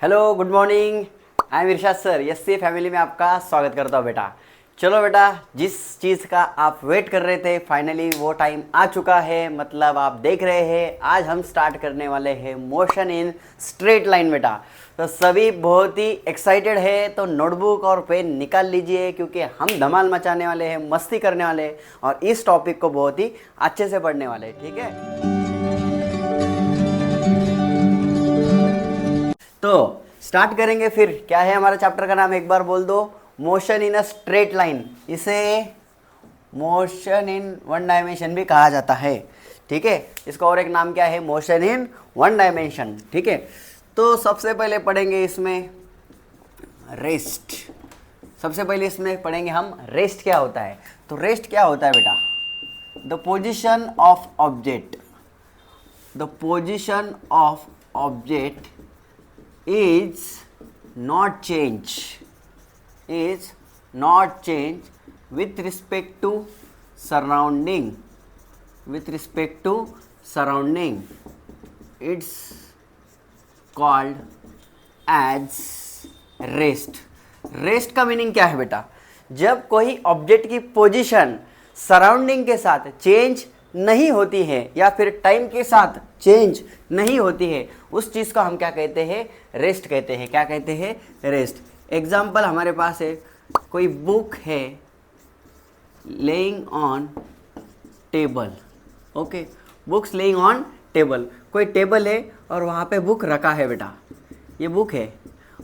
Hello, good morning. I am Irshad sir, SC family में आपका स्वागत करता हूँ बेटा। चलो बेटा, जिस चीज़ का आप वेट कर रहे थे फाइनली वो टाइम आ चुका है। मतलब आप देख रहे हैं आज हम स्टार्ट करने वाले हैं मोशन इन स्ट्रेट लाइन बेटा। तो सभी बहुत ही एक्साइटेड है, तो नोटबुक और पेन निकाल लीजिए क्योंकि हम धमाल मचाने वाले हैं, मस्ती करने वाले हैं और इस टॉपिक को बहुत ही अच्छे से पढ़ने वाले हैं। ठीक है, तो स्टार्ट करेंगे। फिर क्या है हमारा चैप्टर का नाम, एक बार बोल दो। Motion in a straight line. इसे मोशन इन वन डायमेंशन भी कहा जाता है। ठीक है, इसका और एक नाम क्या है, मोशन इन वन डायमेंशन। ठीक है, तो सबसे पहले पढ़ेंगे इसमें रेस्ट। सबसे पहले इसमें पढ़ेंगे हम रेस्ट क्या होता है। तो रेस्ट क्या होता है बेटा, the position of object, the position of object is not change with respect to surrounding, it's called as rest का मीनिंग क्या है बेटा, जब कोई ऑब्जेक्ट की पोजीशन सराउंडिंग के साथ चेंज नहीं होती है या फिर टाइम के साथ चेंज नहीं होती है, उस चीज़ को हम क्या कहते हैं, रेस्ट कहते हैं। क्या कहते हैं, रेस्ट। एग्जाम्पल हमारे पास है, कोई बुक है laying on table. Okay, books laying on table. कोई टेबल है और वहाँ पे बुक रखा है बेटा, ये बुक है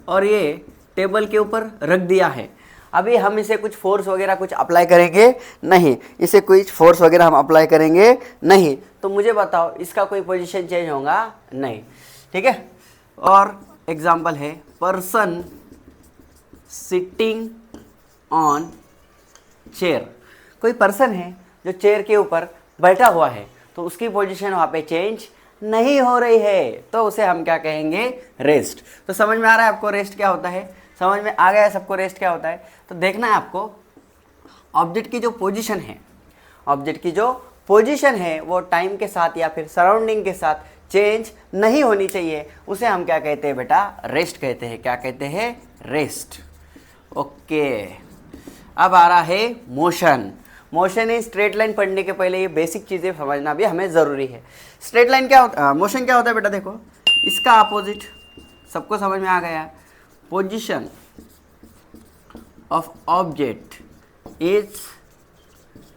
और ये टेबल के ऊपर रख दिया है। अभी हम इसे कुछ फोर्स वगैरह कुछ अप्लाई करेंगे नहीं, इसे कुछ फोर्स वगैरह हम अप्लाई करेंगे नहीं। तो मुझे बताओ इसका कोई पोजीशन चेंज होगा नहीं। ठीक है, और एग्जांपल है पर्सन सिटिंग ऑन चेयर। कोई पर्सन है जो चेयर के ऊपर बैठा हुआ है, तो उसकी पोजीशन वहाँ पे चेंज नहीं हो रही है, तो उसे हम क्या कहेंगे, रेस्ट। तो समझ में आ रहा है आपको रेस्ट क्या होता है, समझ में आ गया है सबको रेस्ट क्या होता है। तो देखना है आपको, ऑब्जेक्ट की जो पोजीशन है, ऑब्जेक्ट की जो पोजीशन है वो टाइम के साथ या फिर सराउंडिंग के साथ चेंज नहीं होनी चाहिए, उसे हम क्या कहते हैं बेटा, रेस्ट कहते हैं। क्या कहते हैं, रेस्ट। ओके, अब आ रहा है motion. Motion in straight line पढ़ने के पहले ये बेसिक चीज़ें समझना भी हमें ज़रूरी है। स्ट्रेट लाइन क्या होता है, मोशन क्या होता है बेटा, देखो इसका अपोजिट सबको समझ में आ गया। Position of object is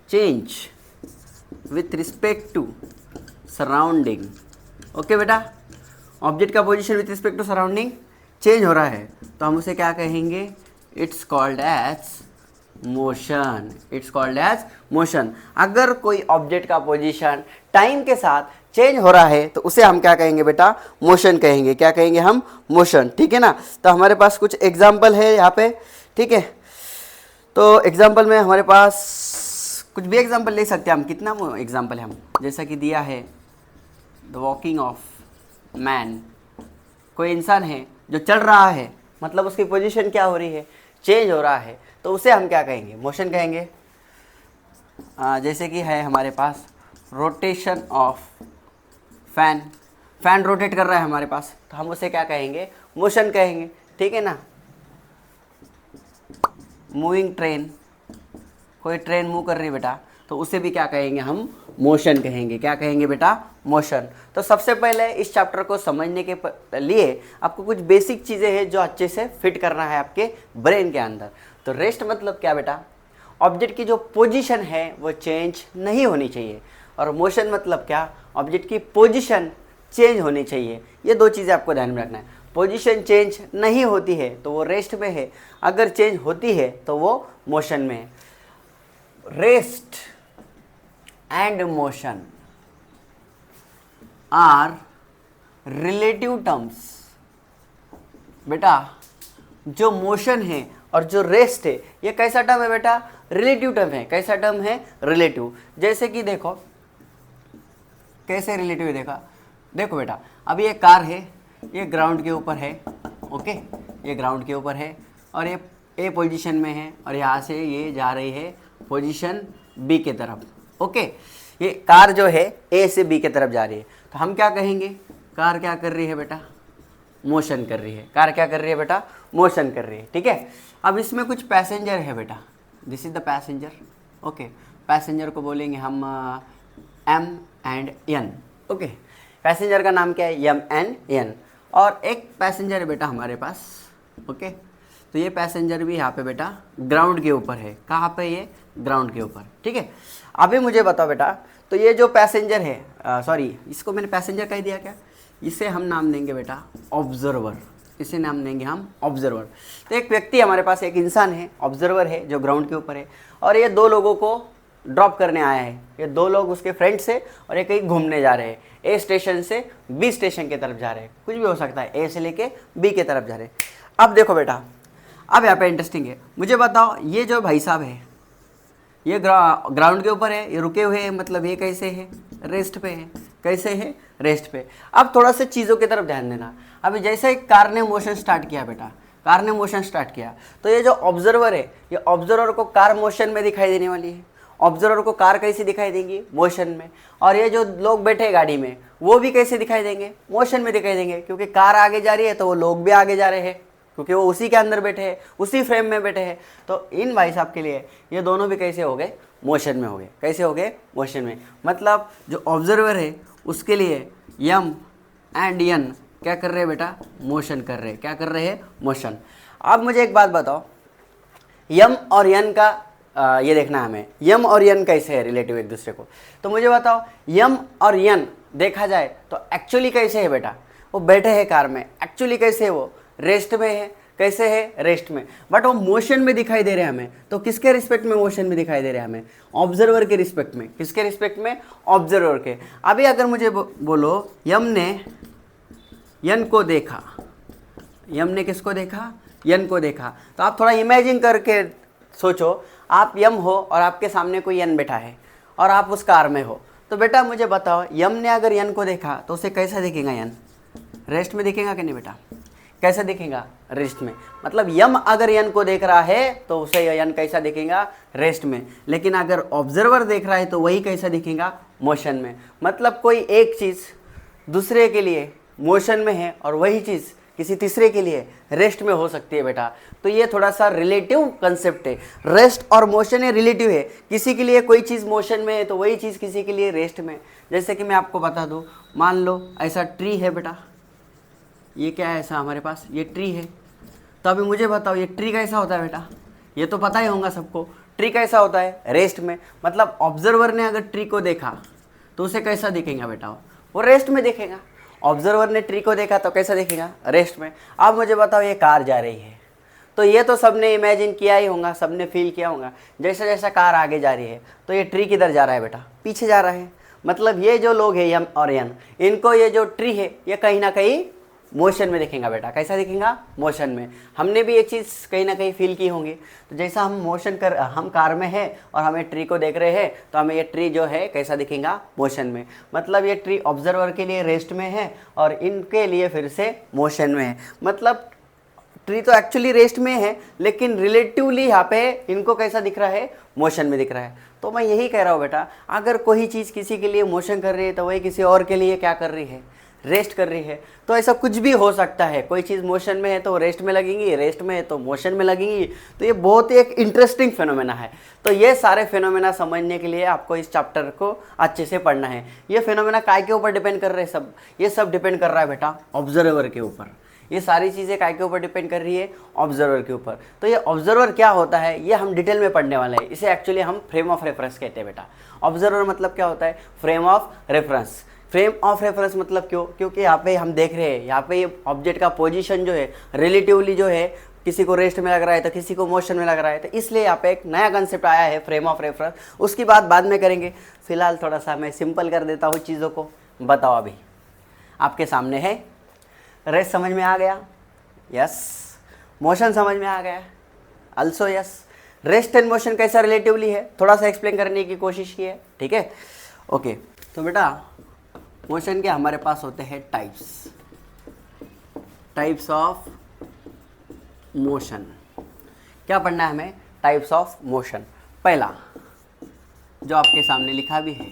change with respect to surrounding. Okay बेटा, ऑब्जेक्ट का position with respect to surrounding change हो रहा है, तो हम उसे क्या कहेंगे, it's called as motion. It's called as motion. अगर कोई ऑब्जेक्ट का पोजीशन टाइम के साथ चेंज हो रहा है तो उसे हम क्या कहेंगे बेटा, मोशन कहेंगे। क्या कहेंगे हम, मोशन। ठीक है ना। तो हमारे पास कुछ एग्जाम्पल है यहाँ पे। ठीक है, तो एग्जाम्पल में हमारे पास कुछ भी एग्जाम्पल ले सकते हैं हम। कितना एग्जाम्पल है हम, जैसा कि दिया है द वॉकिंग ऑफ मैन। कोई इंसान है जो चल रहा है, मतलब उसकी पोजीशन क्या हो रही है, चेंज हो रहा है, तो उसे हम क्या कहेंगे, मोशन कहेंगे। जैसे कि है हमारे पास rotation of fan, fan rotate कर रहा है हमारे पास, तो हम उसे क्या कहेंगे, मोशन कहेंगे। ठीक है ना। मूविंग ट्रेन, कोई ट्रेन मूव कर रही है बेटा, तो उसे भी क्या कहेंगे हम, मोशन कहेंगे। क्या कहेंगे बेटा, मोशन। तो सबसे पहले इस चैप्टर को समझने के लिए आपको कुछ बेसिक चीज़ें हैं जो अच्छे से फिट करना है आपके ब्रेन के अंदर। तो रेस्ट मतलब क्या बेटा, ऑब्जेक्ट की जो पोजीशन है वो चेंज नहीं होनी चाहिए, और मोशन मतलब क्या, ऑब्जेक्ट की पोजीशन चेंज होनी चाहिए। ये दो चीज़ें आपको ध्यान में रखना है। पोजीशन चेंज नहीं होती है तो वो रेस्ट में है, अगर चेंज होती है तो वो मोशन में है। Rest and motion are relative terms. बेटा जो मोशन है और जो रेस्ट है ये कैसा टर्म है बेटा, रिलेटिव टर्म है। कैसा टर्म है, रिलेटिव। जैसे कि देखो कैसे रिलेटिव है, देखो बेटा, अभी ये कार है, ये ग्राउंड के ऊपर है। ओके, ये ग्राउंड के ऊपर है और ये ए पोजीशन में है और यहाँ से ये जा रही है पोजीशन बी के तरफ। ओके, ये कार जो है ए से बी के तरफ जा रही है, तो हम क्या कहेंगे, कार क्या कर रही है बेटा, मोशन कर रही है, कार क्या कर रही है बेटा, मोशन कर रही है, ठीक है। अब इसमें कुछ पैसेंजर है बेटा, this is the passenger, okay. Passenger को बोलेंगे हम M and N, okay. Passenger का नाम क्या है, M एंड N, और एक पैसेंजर है बेटा हमारे पास, ओके। तो ये पैसेंजर भी यहाँ पे बेटा ग्राउंड के ऊपर है, कहाँ पे, ये ग्राउंड के ऊपर, ठीक है। अभी मुझे बताओ बेटा, तो ये जो पैसेंजर है, सॉरी इसको मैंने पैसेंजर कह दिया क्या, इसे हम नाम देंगे बेटा ऑब्जर्वर, इसे नाम देंगे हम ऑब्जर्वर। तो एक व्यक्ति हमारे पास, एक इंसान है, ऑब्जर्वर है, जो ग्राउंड के ऊपर है, और ये दो लोगों को ड्रॉप करने आया है। ये दो लोग उसके फ्रेंड्स से और ये कहीं घूमने जा रहे हैं, ए स्टेशन से बी स्टेशन की तरफ जा रहे हैं, कुछ भी हो सकता है, ए से लेके बी की तरफ जा रहे हैं। अब देखो बेटा, अब यहाँ पे इंटरेस्टिंग है, मुझे बताओ ये जो भाई साहब है, ये ग्राउंड के ऊपर है, ये रुके हुए हैं, मतलब ये कैसे है, रेस्ट पे है, कैसे है, रेस्ट पे। अब थोड़ा सा चीज़ों की तरफ ध्यान देना। अभी जैसे ही कार ने मोशन स्टार्ट किया बेटा, कार ने मोशन स्टार्ट किया, तो ये जो ऑब्जर्वर है, ये ऑब्जर्वर को कार मोशन में दिखाई देने वाली है, ऑब्जर्वर को कार कैसी दिखाई देंगी, मोशन में। और ये जो लोग बैठे हैं गाड़ी में, वो भी कैसे दिखाई देंगे, मोशन में दिखाई देंगे, क्योंकि कार आगे जा रही है तो वो लोग भी आगे जा रहे हैं, क्योंकि वो उसी के अंदर बैठे हैं, उसी फ्रेम में बैठे हैं। तो इन भाई साहब के लिए ये दोनों भी कैसे हो गए, मोशन में हो गए, कैसे हो गए, मोशन में। मतलब जो ऑब्जर्वर है उसके लिए M एंड N क्या कर रहे हैं बेटा, मोशन कर रहे हैं, क्या कर रहे हैं, मोशन। अब मुझे एक बात बताओ, M और N का ये देखना है हमें, M और N कैसे है रिलेटिव एक दूसरे को। तो मुझे बताओ M और N देखा जाए तो एक्चुअली कैसे है बेटा, वो बैठे हैं कार में, एक्चुअली कैसे है, वो रेस्ट में है, कैसे है, रेस्ट में, बट वो मोशन में दिखाई दे रहे हैं हमें। तो किसके रिस्पेक्ट में मोशन में दिखाई दे रहे हैं हमें, ऑब्जर्वर के रिस्पेक्ट में, किसके रिस्पेक्ट में, ऑब्जर्वर के। अभी अगर मुझे बोलो M ने N को देखा, M ने किसको देखा, N को देखा, तो आप थोड़ा इमेजिन करके सोचो, आप M हो और आपके सामने कोई N बैठा है और आप उस कार में हो, तो बेटा मुझे बताओ M ने अगर N को देखा तो उसे कैसा दिखेगा, N रेस्ट में दिखेगा कि नहीं बेटा, कैसा दिखेगा, रेस्ट में। मतलब M अगर N को देख रहा है तो उसे N कैसा दिखेगा, रेस्ट में। लेकिन अगर ऑब्जर्वर देख रहा है तो वही कैसा दिखेगा, मोशन में। मतलब कोई एक चीज़ दूसरे के लिए मोशन में है और वही चीज़ किसी तीसरे के लिए रेस्ट में हो सकती है बेटा। तो ये थोड़ा सा रिलेटिव कंसेप्ट है, रेस्ट और मोशन ये रिलेटिव है। किसी के लिए कोई चीज़ मोशन में है तो वही चीज़ किसी के लिए रेस्ट में। जैसे कि मैं आपको बता दूँ, मान लो ऐसा ट्री है बेटा, ये क्या है, ऐसा हमारे पास ये ट्री है। तो अभी मुझे बताओ ये ट्री कैसा होता है बेटा, ये तो पता ही होगा सबको, ट्री कैसा होता है, रेस्ट में। मतलब ऑब्जर्वर ने अगर ट्री को देखा तो उसे कैसा दिखेगा बेटा, वो रेस्ट में दिखेगा। ऑब्जर्वर ने ट्री को देखा तो कैसा दिखेगा, रेस्ट में। अब मुझे बताओ ये कार जा रही है, तो ये तो सबने इमेजिन किया ही होगा, सबने फील किया होगा। जैसा जैसा कार आगे जा रही है तो ये ट्री किधर जा रहा है बेटा, पीछे जा रहा है। मतलब ये जो लोग हैं M और N, इनको ये जो ट्री है ये कहीं ना कहीं मोशन में दिखेगा बेटा। कैसा दिखेगा, मोशन में। हमने भी एक चीज़ कहीं ना कहीं फील की होंगी। तो जैसा हम कार में हैं और हमें ट्री को देख रहे हैं तो हमें ये ट्री जो है कैसा दिखेगा, मोशन में। मतलब ये ट्री ऑब्जर्वर के लिए रेस्ट में है और इनके लिए फिर से मोशन में है। मतलब ट्री तो एक्चुअली रेस्ट में है लेकिन रिलेटिवली यहाँ पे इनको कैसा दिख रहा है, मोशन में दिख रहा है। तो मैं यही कह रहा हूँ बेटा, अगर कोई चीज़ किसी के लिए मोशन कर रही है तो वही किसी और के लिए क्या कर रही है, रेस्ट कर रही है। तो ऐसा कुछ भी हो सकता है, कोई चीज़ मोशन में है तो रेस्ट में लगेंगी, रेस्ट में है तो मोशन में लगेंगी। तो ये बहुत ही एक इंटरेस्टिंग फिनोमेना है। तो ये सारे फिनोमेना समझने के लिए आपको इस चैप्टर को अच्छे से पढ़ना है। ये फिनोमेना काय के ऊपर डिपेंड कर रहे हैं, सब ये सब डिपेंड कर रहा है बेटा ऑब्जर्वर के ऊपर। ये सारी चीज़ें काय के ऊपर डिपेंड कर रही है, ऑब्जर्वर के ऊपर। तो ये ऑब्जर्वर क्या होता है ये हम डिटेल में पढ़ने वाले हैं। इसे एक्चुअली हम फ्रेम ऑफ रेफरेंस कहते हैं बेटा। ऑब्जर्वर मतलब क्या होता है, frame of reference. Frame of reference मतलब क्यों, क्योंकि यहाँ पे हम देख रहे हैं, यहाँ पे ये ऑब्जेक्ट का पोजीशन जो है रिलेटिवली जो है, किसी को रेस्ट में लग रहा है तो किसी को मोशन में लग रहा है। तो इसलिए यहाँ पे एक नया कंसेप्ट आया है, फ्रेम ऑफ रेफरेंस। उसकी बात बाद में करेंगे। फिलहाल थोड़ा सा मैं सिंपल कर देता हूँ चीज़ों को। बताओ अभी आपके सामने है, रेस्ट समझ में आ गया, यस। मोशन समझ में आ गया, also yes. Rest and motion कैसा रिलेटिवली है, थोड़ा सा एक्सप्लेन करने की कोशिश की है, ठीक है, ओके। तो बेटा मोशन के हमारे पास होते हैं टाइप्स ऑफ मोशन। क्या पढ़ना है हमें, टाइप्स ऑफ मोशन। पहला जो आपके सामने लिखा भी है,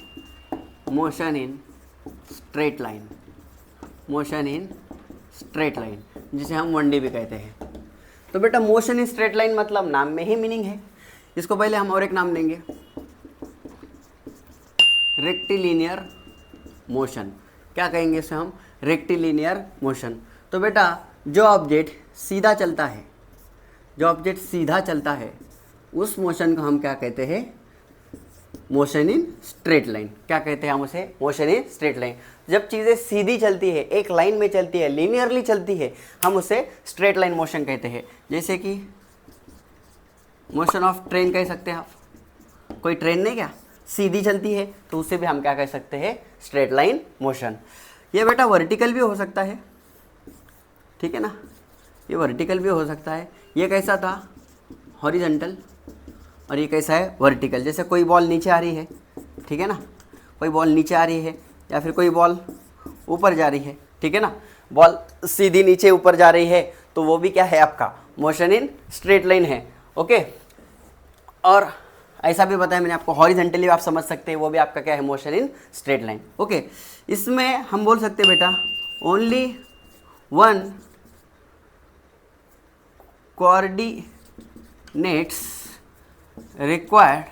motion in straight line. Motion in straight line, जिसे हम 1D भी कहते हैं। तो बेटा मोशन इन स्ट्रेट लाइन मतलब नाम में ही मीनिंग है। इसको पहले हम और एक नाम देंगे, रेक्टिलिनियर मोशन। क्या कहेंगे इसे हम? Rectilinear motion. तो बेटा जो ऑब्जेक्ट सीधा चलता है, जो ऑब्जेक्ट सीधा चलता है उस मोशन को हम क्या कहते हैं? Motion in straight line. क्या कहते हैं हम उसे? Motion in straight line. जब चीज़ें सीधी चलती है, एक लाइन में चलती है, लीनियरली चलती है, हम उसे स्ट्रेट लाइन मोशन कहते हैं। जैसे कि मोशन ऑफ ट्रेन कह सकते हैं आप। कोई ट्रेन नहीं क्या सीधी चलती है, तो उसे भी हम क्या कह सकते हैं? Straight line motion. ये बेटा वर्टिकल भी हो सकता है, ठीक है ना, ये वर्टिकल भी हो सकता है। ये कैसा था? हॉरिजॉन्टल। और ये कैसा है? वर्टिकल। जैसे कोई बॉल नीचे आ रही है, ठीक है ना, कोई बॉल नीचे आ रही है या फिर कोई बॉल ऊपर जा रही है, ठीक है ना, बॉल सीधी नीचे ऊपर जा रही है, तो वो भी क्या है आपका? मोशन इन स्ट्रेट लाइन है। ओके, और ऐसा भी बताया मैंने आपको, हॉरिजॉन्टली आप समझ सकते हैं, वो भी आपका क्या है? Motion in straight line. Okay, इसमें हम बोल सकते हैं बेटा only one coordinates required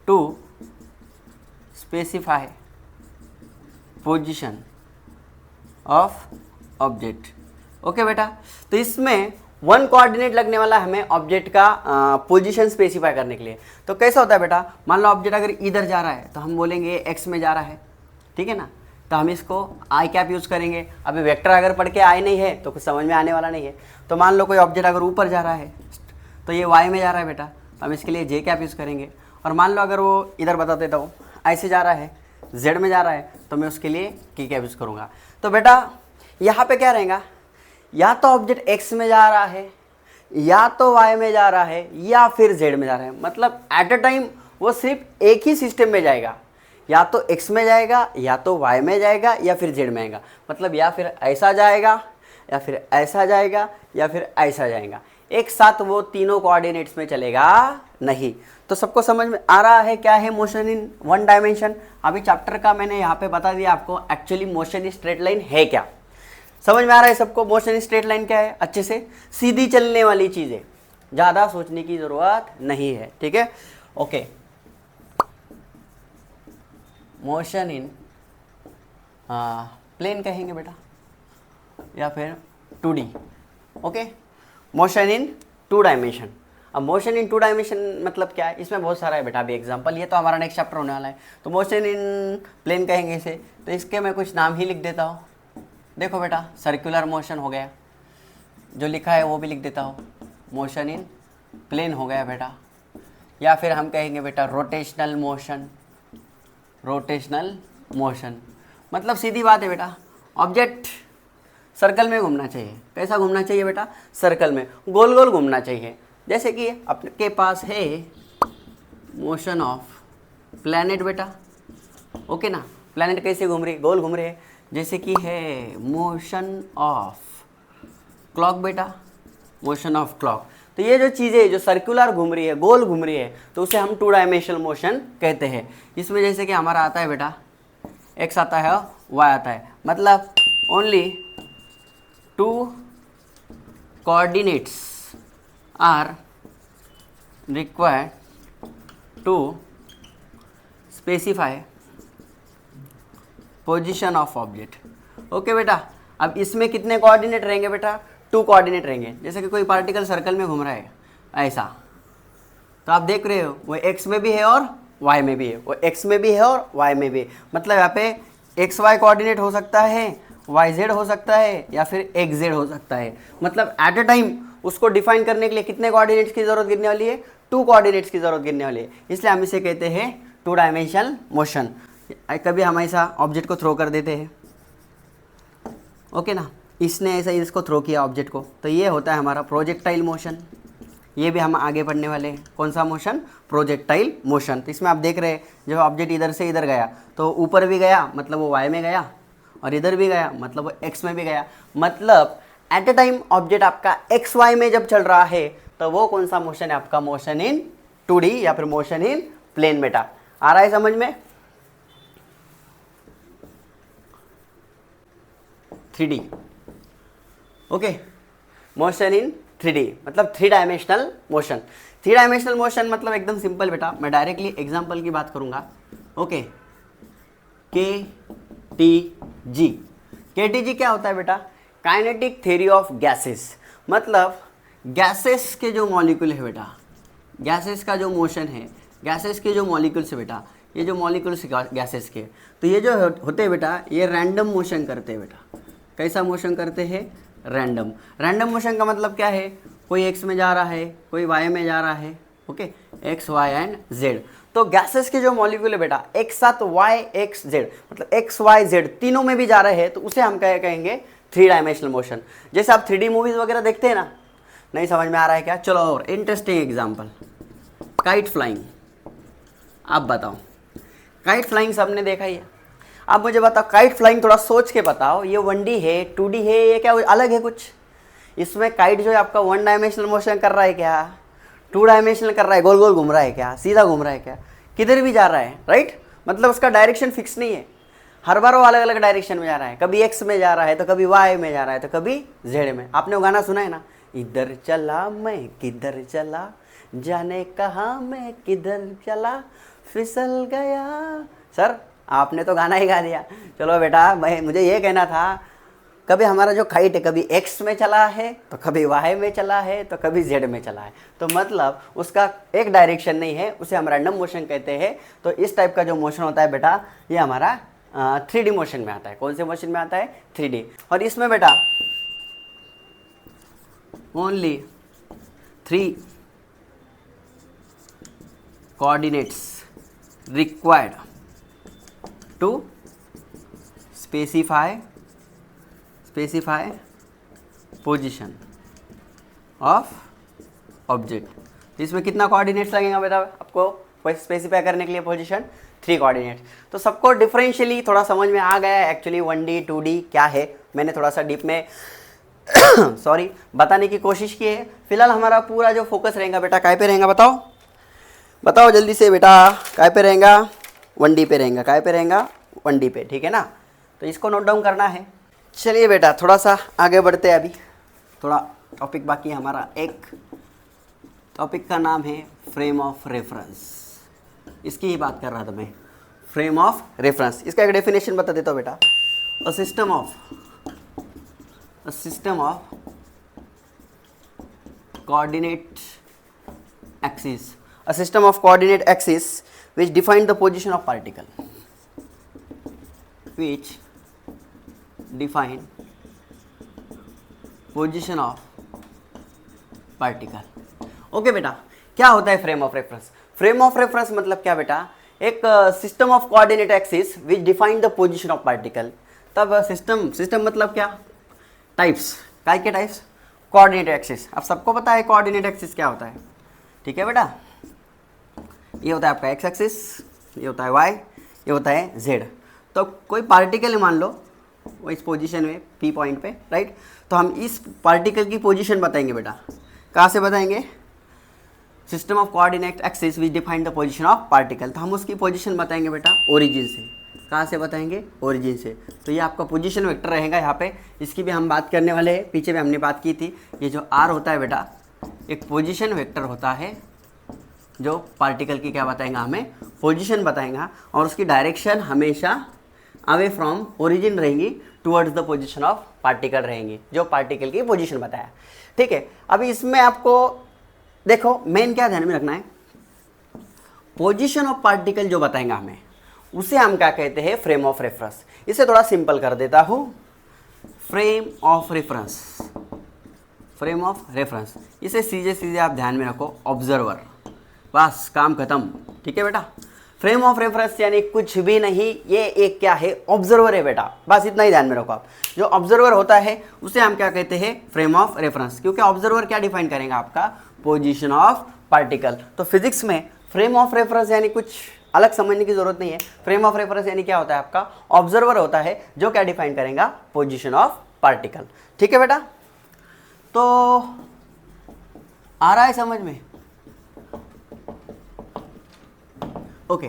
to specify position of object। Okay बेटा, तो इसमें वन कोऑर्डिनेट लगने वाला है हमें ऑब्जेक्ट का पोजीशन स्पेसिफाई करने के लिए। तो कैसा होता है बेटा? मान लो ऑब्जेक्ट अगर इधर जा रहा है तो हम बोलेंगे एक्स में जा रहा है, ठीक है ना, तो हम इसको आई कैप यूज़ करेंगे। अभी वेक्टर अगर पढ़ के आई नहीं है तो कुछ समझ में आने वाला नहीं है। तो मान लो कोई ऑब्जेक्ट अगर ऊपर जा रहा है तो ये वाई में जा रहा है बेटा, तो हम इसके लिए जे कैप यूज़ करेंगे। और मान लो अगर वो इधर बता देता हूँ ऐसे जा रहा है, जेड में जा रहा है, तो मैं उसके लिए की कैप यूज़ करूँगा। तो बेटा यहाँ पे क्या रहेगा? या तो ऑब्जेक्ट एक्स में जा रहा है, या तो वाई में जा रहा है, या फिर जेड में जा रहा है। मतलब एट अ टाइम वो सिर्फ एक ही सिस्टम में जाएगा, या तो एक्स में जाएगा, या तो वाई में जाएगा, या फिर जेड में आएगा। मतलब या फिर ऐसा जाएगा, या फिर ऐसा जाएगा, या फिर ऐसा जाएगा। एक साथ वो तीनों कोऑर्डिनेट्स में चलेगा नहीं। तो सबको समझ में आ रहा है क्या है मोशन इन वन डायमेंशन? अभी चैप्टर का मैंने यहाँ पे बता दिया आपको actually motion in straight line है क्या। समझ में आ रहा है सबको? मोशन इन स्ट्रेट लाइन क्या है? अच्छे से सीधी चलने वाली चीज़ें, ज़्यादा सोचने की ज़रूरत नहीं है, ठीक है। ओके, मोशन इन प्लेन कहेंगे बेटा, या फिर 2D। Okay, motion in 2 dimension. अब मोशन इन 2 डायमेंशन मतलब क्या है? इसमें बहुत सारा है बेटा। अभी एग्जांपल, ये तो हमारा नेक्स्ट चैप्टर होने वाला है। तो मोशन इन प्लेन कहेंगे इसे, तो इसके मैं कुछ नाम ही लिख देता हूँ। देखो बेटा, सर्कुलर मोशन हो गया, जो लिखा है वो भी लिख देता हूँ, मोशन इन प्लेन हो गया बेटा। या फिर हम कहेंगे बेटा रोटेशनल मोशन। रोटेशनल मोशन मतलब सीधी बात है बेटा, ऑब्जेक्ट सर्कल में घूमना चाहिए। कैसा घूमना चाहिए बेटा? सर्कल में, गोल गोल घूमना चाहिए। जैसे कि आपके पास है मोशन ऑफ प्लैनेट बेटा, ओके ना। प्लैनेट कैसे घूम रही? गोल घूम रहे हैं। जैसे कि है मोशन ऑफ क्लॉक बेटा, मोशन ऑफ क्लॉक। तो ये जो चीज़ें जो सर्कुलर घूम रही है, गोल घूम रही है, तो उसे हम 2 डायमेंशनल मोशन कहते हैं। इसमें जैसे कि हमारा आता है बेटा एक्स आता है और वाई आता है, मतलब only 2 coordinates are required to specify position of object. Okay बेटा, अब इसमें कितने कोऑर्डिनेट रहेंगे बेटा? 2 कोऑर्डिनेट रहेंगे। जैसे कि कोई पार्टिकल सर्कल में घूम रहा है ऐसा, तो आप देख रहे हो वो एक्स में भी है और वाई में भी है, वो एक्स में भी है और वाई में भी है। मतलब यहाँ पे एक्स वाई कोऑर्डिनेट हो सकता है, वाई जेड हो सकता है, या फिर एक्स जेड हो सकता है। मतलब एट अ टाइम उसको डिफाइन करने के लिए कितने कोऑर्डिनेट्स की जरूरत गिरने वाली है? 2 कोऑर्डिनेट्स की जरूरत गिरने वाली है। इसलिए हम इसे कहते हैं 2 डायमेंशनल मोशन। कभी हम ऐसा ऑब्जेक्ट को थ्रो कर देते हैं, ओके ना, इसने ऐसा इसको थ्रो किया ऑब्जेक्ट को, तो ये होता है हमारा प्रोजेक्टाइल मोशन। ये भी हम आगे पढ़ने वाले हैं। कौन सा मोशन? Projectile motion. तो इसमें आप देख रहे हैं जब ऑब्जेक्ट इधर से इधर गया तो ऊपर भी गया, मतलब वो वाई में गया, और इधर भी गया, मतलब वो एक्स में भी गया। मतलब एट अ टाइम ऑब्जेक्ट आपका एक्स वाई में जब चल रहा है तो वो कौन सा मोशन है आपका? मोशन इन 2D या फिर मोशन इन प्लेन बेटा। आ रहा है समझ में? 3D, okay, motion in 3D मतलब 3 डायमेंशनल मोशन। 3 डायमेंशनल मोशन मतलब एकदम सिंपल बेटा, मैं डायरेक्टली एग्जांपल की बात करूंगा, ओके। KTG, KTG क्या होता है बेटा? काइनेटिक थ्योरी ऑफ गैसेस, मतलब गैसेस के जो मॉलिक्यूल है बेटा, गैसेस का जो मोशन है, गैसेस के जो मॉलिक्यूल्स है बेटा, ये जो मॉलिक्यूल्स गैसेस के, तो ये जो होते हैं बेटा, ये रैंडम मोशन करते हैं बेटा। कैसा मोशन करते हैं? रैंडम। रैंडम मोशन का मतलब क्या है? कोई एक्स में जा रहा है, कोई वाई में जा रहा है, okay, X Y and Z. तो गैसेस के जो मॉलिक्यूल है बेटा, एक साथ वाई एक्स जेड, मतलब एक्स वाई जेड तीनों में भी जा रहे हैं, तो उसे हम क्या कहेंगे? 3 डायमेंशनल मोशन। जैसे आप 3D मूवीज वगैरह देखते हैं ना, नहीं समझ में आ रहा है क्या? चलो और इंटरेस्टिंग एग्जाम्पल, काइट फ्लाइंग। आप बताओ, काइट फ्लाइंग सबने देखा ही है, आप मुझे बताओ काइट फ्लाइंग थोड़ा सोच के बताओ, ये 1D है 2D है, ये क्या अलग है कुछ? इसमें काइट जो है आपका 1 डायमेंशनल मोशन कर रहा है क्या? 2 डायमेंशनल कर रहा है, गोल गोल घूम रहा है क्या? सीधा घूम रहा है क्या? किधर भी जा रहा है, राइट? मतलब उसका डायरेक्शन फिक्स नहीं है, हर बार वो अलग अलग डायरेक्शन में जा रहा है, कभी एक्स में जा रहा है, तो कभी वाई में जा रहा है, तो कभी जेड में। आपने वो गाना सुना है ना, इधर चला मैं किधर चला, जाने कहाँ मैं किधर चला, फिसल गया। सर आपने तो गाना ही गा दिया। चलो बेटा, मुझे ये कहना था, कभी हमारा जो काइट है कभी एक्स में चला है, तो कभी वाई में चला है, तो कभी जेड में चला है, तो मतलब उसका एक डायरेक्शन नहीं है, उसे हम रैंडम मोशन कहते हैं। तो इस टाइप का जो मोशन होता है बेटा, ये हमारा 3D मोशन में आता है। कौन से मोशन में आता है? 3D। और इसमें बेटा only 3 coordinates required to specify position of object। इसमें कितना कोऑर्डिनेट्स लगेगा बेटा आपको स्पेसिफाई करने के लिए? Position 3 coordinates. तो सबको डिफरेंशियली थोड़ा समझ में आ गया है एक्चुअली 1D 2D क्या है। मैंने थोड़ा सा डीप में सॉरी बताने की कोशिश की है। फिलहाल हमारा पूरा जो फोकस रहेगा बेटा काय पे रहेगा? बताओ जल्दी से बेटा, काय पे रहेगा? 1D पे रहेगा। काय पे रहेगा? 1D पे, ठीक है ना? तो इसको नोट डाउन करना है। चलिए बेटा थोड़ा सा आगे बढ़ते हैं, अभी थोड़ा टॉपिक बाकी है हमारा। एक टॉपिक का नाम है फ्रेम ऑफ रेफरेंस, इसकी ही बात कर रहा था मैं, फ्रेम ऑफ रेफरेंस। इसका एक डेफिनेशन बता देता हूँ बेटा। A system of coordinate axis, a system of coordinate axis which define the position of particle, which define position of particle। Okay बेटा, क्या होता है frame of reference? Frame of reference मतलब क्या बेटा? एक system of coordinate axis which define the position of particle. तब system मतलब क्या? टाइप्स, काय के टाइप्स? Coordinate axis. अब सबको पता है कोऑर्डिनेट एक्सिस क्या होता है, ठीक है बेटा? ये होता है आपका एक्स एक्सिस, ये होता है वाई, ये होता है जेड। तो कोई पार्टिकल मान लो वो इस पोजीशन में पी पॉइंट पे, राइट? तो हम इस पार्टिकल की पोजीशन बताएंगे बेटा। कहाँ से बताएंगे? System of coordinate axis which define the position of particle. तो हम उसकी पोजीशन बताएंगे बेटा ओरिजिन से। कहाँ से बताएंगे? ओरिजिन से। तो ये आपका पोजीशन वेक्टर रहेगा यहाँ पे, इसकी भी हम बात करने वाले हैं। पीछे भी हमने बात की थी। ये जो आर होता है बेटा, एक पोजीशन वेक्टर होता है जो पार्टिकल की क्या बताएगा? हमें पोजीशन बताएगा, और उसकी डायरेक्शन हमेशा अवे फ्रॉम ओरिजिन रहेंगी, towards the position of particle रहेंगी, जो पार्टिकल की पोजीशन बताया, ठीक है? अभी इसमें आपको देखो मेन क्या ध्यान में रखना है, पोजीशन ऑफ पार्टिकल जो बताएगा हमें, उसे हम क्या कहते हैं? Frame of reference. इसे थोड़ा सिंपल कर देता हूँ, frame of reference. Frame of reference इसे सीधे आप ध्यान में रखो, ऑब्जर्वर, बस काम खत्म, ठीक है बेटा? फ्रेम ऑफ रेफरेंस यानी कुछ भी नहीं, ये एक क्या है? ऑब्जर्वर है बेटा, बस इतना ही ध्यान में रखो आप। जो ऑब्जर्वर होता है उसे हम क्या कहते हैं? Frame of reference. क्योंकि ऑब्जर्वर क्या डिफाइन करेगा? आपका पोजीशन ऑफ पार्टिकल। तो फिजिक्स में फ्रेम ऑफ रेफरेंस यानी कुछ अलग समझने की जरूरत नहीं है। फ्रेम ऑफ रेफरेंस यानी क्या होता है? आपका ऑब्जर्वर होता है जो क्या डिफाइन करेगा? पोजीशन ऑफ पार्टिकल, ठीक है बेटा? तो आ रहा है समझ में? Okay,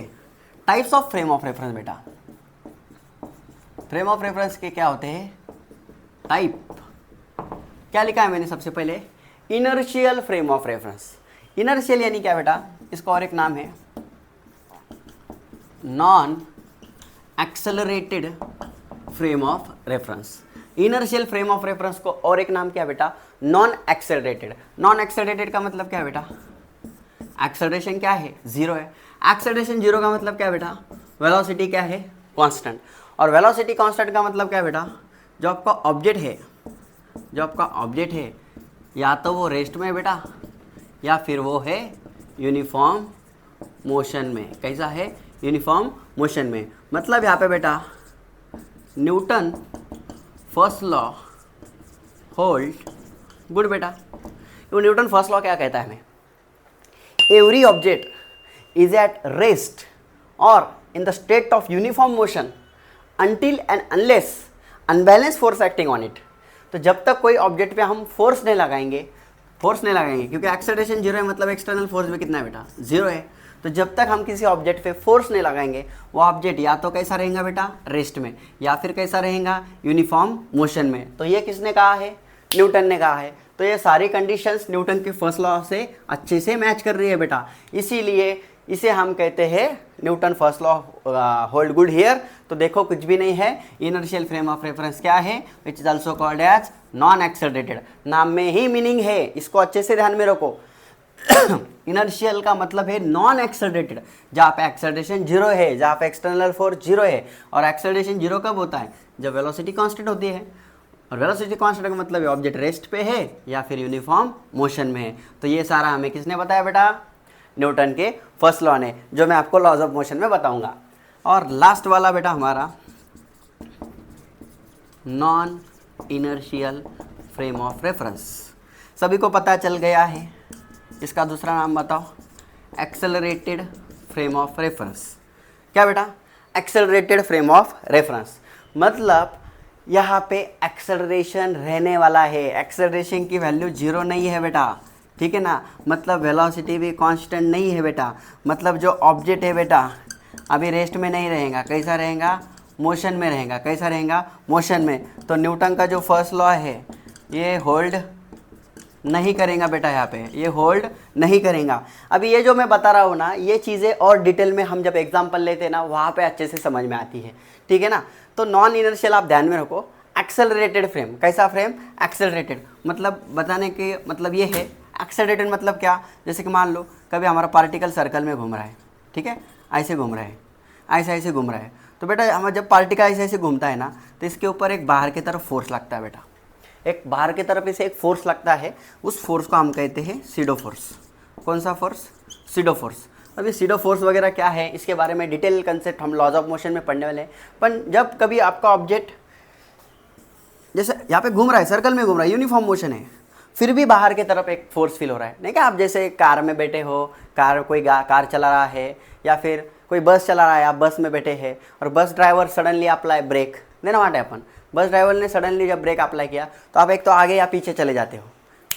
types of frame of reference बेटा। फ्रेम ऑफ रेफरेंस के क्या होते हैं? टाइप। क्या लिखा है मैंने सबसे पहले, inertial frame of reference. Inertial यानी क्या बेटा, इसका और एक नाम है non accelerated frame of reference. Inertial frame of reference को और एक नाम क्या बेटा, नॉन एक्सेलरेटेड। नॉन एक्सेलरेटेड का मतलब क्या है बेटा, एक्सेलरेशन क्या है, जीरो है। एक्सेलरेशन जीरो का मतलब क्या है बेटा, वेलोसिटी क्या है, कांस्टेंट। और वेलोसिटी कांस्टेंट का मतलब क्या है बेटा, जो आपका ऑब्जेक्ट है, जो आपका ऑब्जेक्ट है या तो वो रेस्ट में है बेटा, या फिर वो है यूनिफॉर्म मोशन में। कैसा है, यूनिफॉर्म मोशन में। मतलब यहाँ पे बेटा Newton first law hold good बेटा। वो न्यूटन फर्स्ट लॉ क्या कहता है हमें, every object is at rest और in the state of uniform motion until and unless unbalanced force acting on it। तो जब तक कोई ऑब्जेक्ट पे हम फोर्स नहीं लगाएंगे क्योंकि एक्सेलरेशन जीरो है, मतलब एक्सटर्नल फोर्स भी कितना है बेटा, जीरो है। तो जब तक हम किसी ऑब्जेक्ट पे फोर्स नहीं लगाएंगे वो ऑब्जेक्ट या तो कैसा रहेगा बेटा, रेस्ट में, या फिर कैसा रहेगा, यूनिफॉर्म मोशन में। तो ये किसने कहा है, न्यूटन ने कहा है। तो ये सारी कंडीशंस न्यूटन के फर्स्ट लॉ से अच्छे से मैच कर रही है बेटा, इसीलिए इसे हम कहते हैं Newton first law hold good here. तो देखो कुछ भी नहीं है, इनर्शियल फ्रेम ऑफ रेफरेंस क्या है, which is also called as non accelerated. नाम में ही मीनिंग है, इसको अच्छे से ध्यान में रखो। इनर्शियल का मतलब है नॉन एक्सेलरेटेड, जहाँ पे एक्सेलरेशन जीरो है, जहाँ पे एक्सटर्नल फोर्स जीरो है। और एक्सेलरेशन जीरो कब होता है, जब वेलोसिटी कांस्टेंट होती है। और वेलोसिटी कांस्टेंट का मतलब है ऑब्जेक्ट रेस्ट पे है या फिर यूनिफॉर्म मोशन में है। तो ये सारा हमें किसने बताया बेटा, न्यूटन के फर्स्ट लॉ ने, जो मैं आपको लॉज ऑफ मोशन में बताऊंगा। और लास्ट वाला बेटा हमारा non inertial frame of reference. सभी को पता चल गया है, इसका दूसरा नाम बताओ, एक्सेलरेटेड फ्रेम ऑफ रेफरेंस। क्या बेटा, एक्सेलरेटेड फ्रेम ऑफ रेफरेंस मतलब यहाँ पे एक्सेलरेशन रहने वाला है, एक्सेलरेशन की वैल्यू जीरो नहीं है बेटा, ठीक है ना। मतलब वेलोसिटी भी कांस्टेंट नहीं है बेटा, मतलब जो ऑब्जेक्ट है बेटा अभी रेस्ट में नहीं रहेगा, कैसा रहेगा, मोशन में रहेगा। कैसा रहेगा, मोशन में। तो न्यूटन का जो फर्स्ट लॉ है ये होल्ड नहीं करेगा बेटा, यहाँ पे ये होल्ड नहीं करेगा। अभी ये जो मैं बता रहा हूँ ना, ये चीज़ें और डिटेल में हम जब एग्जाम्पल लेते हैं ना, वहाँ पे अच्छे से समझ में आती है, ठीक है ना। तो नॉन इनर्शियल आप ध्यान में रखो, एक्सेलरेटेड फ्रेम, कैसा फ्रेम, एक्सेलरेटेड। मतलब बताने के मतलब ये है, एक्सेलरेटेड मतलब क्या, जैसे कि मान लो कभी हमारा पार्टिकल सर्कल में घूम रहा है, ठीक है, ऐसे घूम रहा है, ऐसे घूम रहा है। तो बेटा हमारा जब पार्टिकल ऐसे घूमता है ना, तो इसके ऊपर एक बाहर की तरफ फोर्स लगता है बेटा, एक बाहर की तरफ इसे एक फोर्स लगता है, उस फोर्स को हम कहते हैं सीडो फोर्स। कौन सा फोर्स, सीडो फोर्स। अभी सीडो फोर्स वगैरह क्या है, इसके बारे में डिटेल कंसेप्ट हम लॉज ऑफ मोशन में पढ़ने वाले हैं। पर जब कभी आपका ऑब्जेक्ट जैसे यहाँ पे घूम रहा है, सर्कल में घूम रहा है, यूनिफॉर्म मोशन है, फिर भी बाहर की तरफ एक फोर्स फील हो रहा है, नहीं क्या। आप जैसे कार में बैठे हो, कार चला रहा है, या फिर कोई बस चला रहा है, आप बस में बैठे हैं और bus driver suddenly apply break देना वाट हैपन। बस ड्राइवर ने सडनली जब ब्रेक अप्लाई किया तो आप एक तो आगे या पीछे चले जाते हो,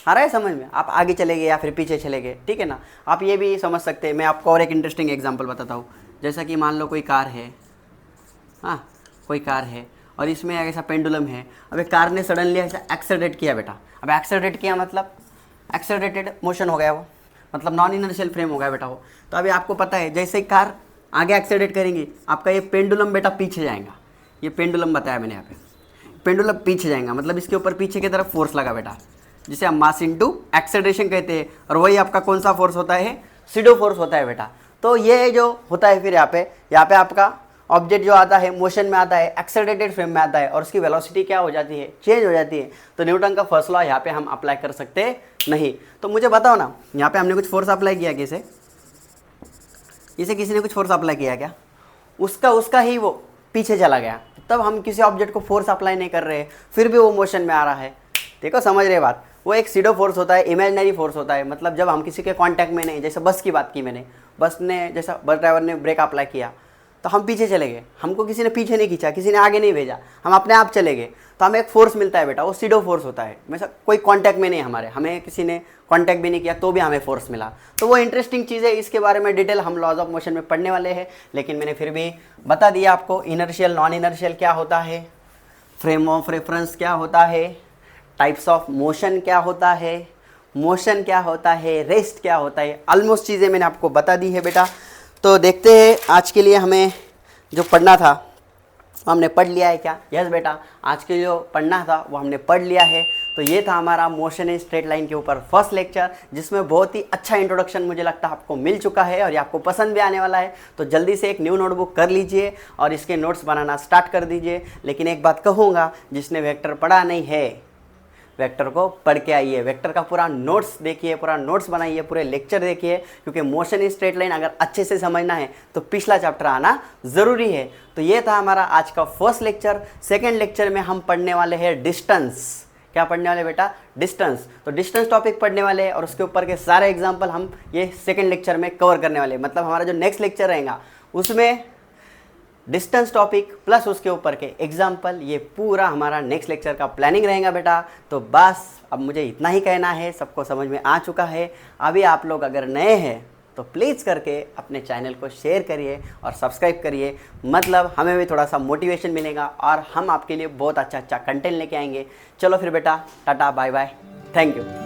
आ रहा है समझ में, आप आगे चले गए या फिर पीछे चले गए, ठीक है ना। आप ये भी समझ सकते हैं। मैं आपको और एक इंटरेस्टिंग एग्जांपल बताता हूँ। जैसा कि मान लो कोई कार है, हाँ कोई कार है और इसमें ऐसा पेंडुलम है। अब एक कार ने सडनली ऐसा एक्सेलरेट किया बेटा। अब एक्सेलरेट किया मतलब एक्सेलरेटेड मोशन हो गया वो, मतलब नॉन इनर्शियल फ्रेम हो गया बेटा वो। तो अभी आपको पता है जैसे ही कार आगे एक्सेलरेट करेंगी, आपका ये पेंडुलम बेटा पीछे जाएगा। ये पेंडुलम बताया मैंने यहाँ पे, पेंडुलम पीछे जाएगा, मतलब इसके ऊपर पीछे की तरफ फोर्स लगा बेटा, जिसे हम मास इनटू एक्सेलरेशन कहते हैं। और वही आपका कौन सा फोर्स होता है, सीडो फोर्स होता है बेटा। तो ये जो होता है फिर यहाँ पे आपका ऑब्जेक्ट जो आता है मोशन में आता है, एक्सेलरेटेड फ्रेम में आता है, और उसकी वेलोसिटी क्या हो जाती है, चेंज हो जाती है। तो न्यूटन का फर्स्ट लॉ यहाँ पे हम अप्लाई कर सकते नहीं। तो मुझे बताओ ना, यहाँ पे हमने कुछ फोर्स अप्लाई किया, इसे किसी ने कुछ फोर्स अप्लाई किया क्या, उसका ही वो पीछे चला गया। तब हम किसी ऑब्जेक्ट को फोर्स अप्लाई नहीं कर रहे, फिर भी वो मोशन में आ रहा है। देखो समझ रहे बात, वो एक सीडो फोर्स होता है, इमेजिनरी फोर्स होता है। मतलब जब हम किसी के कांटेक्ट में नहीं, जैसे बस की बात की मैंने, बस ड्राइवर ने ब्रेक अप्लाई किया तो हम पीछे चले गए, हमको किसी ने पीछे नहीं खींचा, किसी ने आगे नहीं भेजा, हम अपने आप चले गए, तो हमें एक फोर्स मिलता है बेटा, वो सीडो फोर्स होता है। वैसा कोई कांटेक्ट में नहीं हमें किसी ने कांटेक्ट भी नहीं किया तो भी हमें फोर्स मिला। तो वो इंटरेस्टिंग चीज़ है, इसके बारे में डिटेल हम लॉज ऑफ मोशन में पढ़ने वाले हैं, लेकिन मैंने फिर भी बता दिया आपको इनर्शियल नॉन इनर्शियल क्या होता है। फ्रेम ऑफ रेफरेंस क्या होता है, टाइप्स ऑफ मोशन क्या होता है, मोशन क्या होता है, रेस्ट क्या होता है, ऑलमोस्ट चीज़ें मैंने आपको बता दी है बेटा। तो देखते हैं आज के लिए हमें जो पढ़ना था हमने पढ़ लिया है क्या? यस बेटा, आज के जो पढ़ना था वो हमने पढ़ लिया है। तो ये था हमारा मोशन इन स्ट्रेट लाइन के ऊपर फर्स्ट लेक्चर, जिसमें बहुत ही अच्छा इंट्रोडक्शन मुझे लगता है आपको मिल चुका है और ये आपको पसंद भी आने वाला है। तो जल्दी से एक न्यू नोटबुक कर लीजिए और इसके नोट्स बनाना स्टार्ट कर दीजिए। लेकिन एक बात कहूँगा, जिसने वेक्टर पढ़ा नहीं है वेक्टर को पढ़ के आइए, वेक्टर का पूरा नोट्स देखिए, पूरा नोट्स बनाइए, पूरे लेक्चर देखिए, क्योंकि मोशन इन स्ट्रेट लाइन अगर अच्छे से समझना है तो पिछला चैप्टर आना ज़रूरी है। तो ये था हमारा आज का फर्स्ट लेक्चर। सेकंड लेक्चर में हम पढ़ने वाले हैं डिस्टेंस। क्या पढ़ने वाले बेटा? डिस्टेंस। तो डिस्टेंस टॉपिक पढ़ने वाले हैं और उसके ऊपर के सारे एग्जाम्पल हम ये सेकेंड लेक्चर में कवर करने वाले हैं। मतलब हमारा जो नेक्स्ट लेक्चर रहेगा उसमें डिस्टेंस टॉपिक प्लस उसके ऊपर के एग्जाम्पल, ये पूरा हमारा नेक्स्ट लेक्चर का प्लानिंग रहेगा बेटा। तो बस अब मुझे इतना ही कहना है, सबको समझ में आ चुका है। अभी आप लोग अगर नए हैं तो प्लीज़ करके अपने चैनल को शेयर करिए और सब्सक्राइब करिए, मतलब हमें भी थोड़ा सा मोटिवेशन मिलेगा और हम आपके लिए बहुत अच्छा अच्छा कंटेंट लेके आएंगे। चलो फिर बेटा, tata bye bye, thank you.